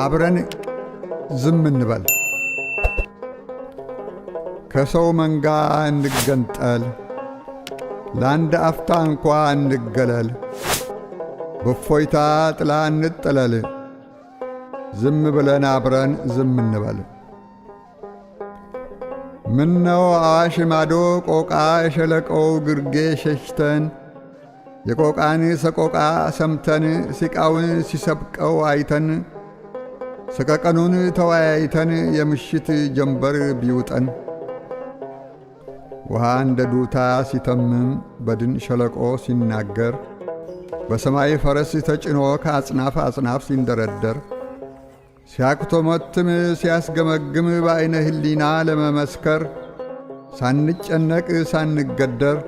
አብረን ዝም እንበል። ከሰው መንጋ እንገንጠል፣ ለአንድ አፍታ እንኳ እንገለል። በእፎይታ ጥላ እንጠለል፣ ዝም ብለን አብረን ዝም እንበል። ምነው አዋሽ ማዶ ቆቃ የሸለቆው ግርጌ ሸሽተን የቆቃን ሰቆቃ ሰምተን ሲቃውን ሲሰብቀው አይተን ሰቀቀኑን ተወያይተን የምሽት ጀንበር ቢውጠን ውሃ እንደ ዱታ ሲተምም በድን ሸለቆ ሲናገር በሰማይ ፈረስ ተጭኖ ከአጽናፍ አጽናፍ ሲንደረደር ሲያክቶመትም ሲያስገመግም በዐይነ ህሊና ለመመስከር ሳንጨነቅ ሳንገደር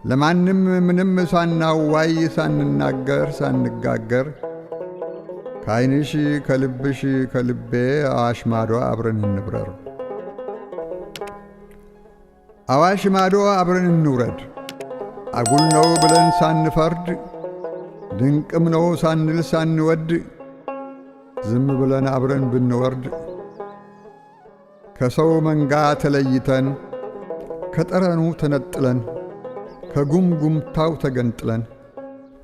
ለማንም ምንም ሳናዋይ ሳንናገር ሳንጋገር ከዐይንሽ ከልብሽ ከልቤ አዋሽ ማዶ አብረን እንብረር። አዋሽ ማዶ አብረን እንውረድ። አጉል ነው ብለን ሳንፈርድ ድንቅም ነው ሳንል ሳንወድ ዝም ብለን አብረን ብንወርድ ከሰው መንጋ ተለይተን ከጠረኑ ተነጥለን ከጉምጉምታው ተገንጥለን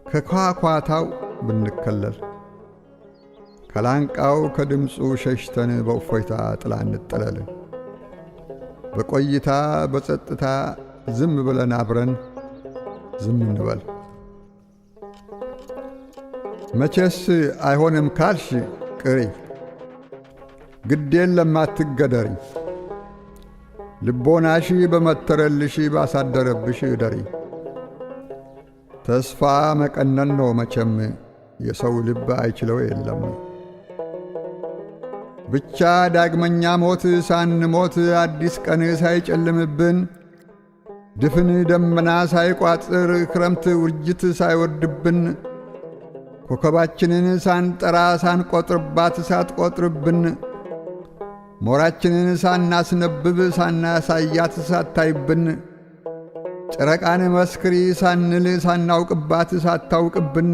ከኳኳታው ብንከለል ከላንቃው ከድምፁ ሸሽተን በእፎይታ ጥላ እንጠለል። በቆይታ በጸጥታ ዝም ብለን አብረን ዝም እንበል። መቼስ አይሆንም ካልሽ ቅሪ፣ ግዴን ለማትገደሪ ልቦናሽ በመተረልሽ ባሳደረብሽ እደሪ። ተስፋ መቀነን ነው መቼም የሰው ልብ አይችለው የለም። ብቻ ዳግመኛ ሞት ሳንሞት አዲስ ቀን ሳይጨልምብን ድፍን ደመና ሳይቋጥር ክረምት ውርጅት ሳይወርድብን ኮከባችንን ሳንጠራ ሳንቆጥርባት ሳትቆጥርብን ሞራችንን ሳናስነብብ ሳናሳያት ሳታይብን ጨረቃን መስክሪ ሳንል ሳናውቅባት ሳታውቅብን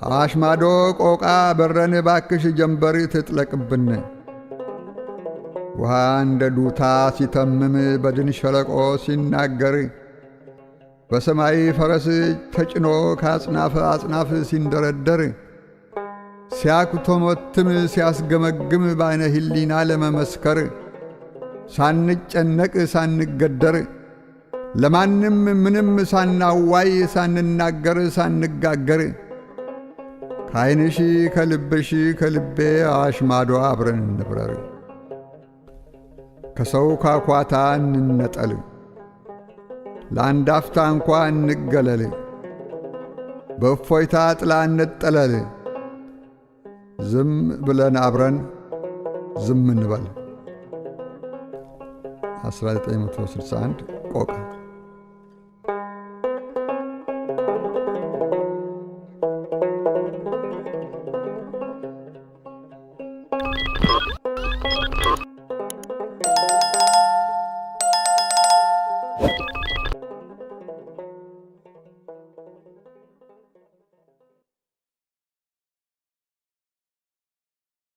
አዋሽ ማዶ ቆቃ በረን ባክሽ ጀንበር ትጥለቅብን። ውሃ እንደ ዱታ ሲተምም በድን ሸለቆ ሲናገር በሰማይ ፈረስ ተጭኖ ከአጽናፍ አጽናፍ ሲንደረደር ሲያክቶመትም ሲያስገመግም በዐይነ ህሊና ለመመስከር ሳንጨነቅ ሳንገደር ለማንም ምንም ሳናዋይ ሳንናገር ሳንጋገር ከዐይንሽ ከልብሽ ከልቤ አዋሽ ማዶ አብረን እንብረር። ከሰው ኳኳታ እንነጠል፣ ለአንድ አፍታ እንኳ እንገለል። በእፎይታ ጥላ እንጠለል፣ ዝም ብለን አብረን ዝም እንበል። 1961 ቆቃ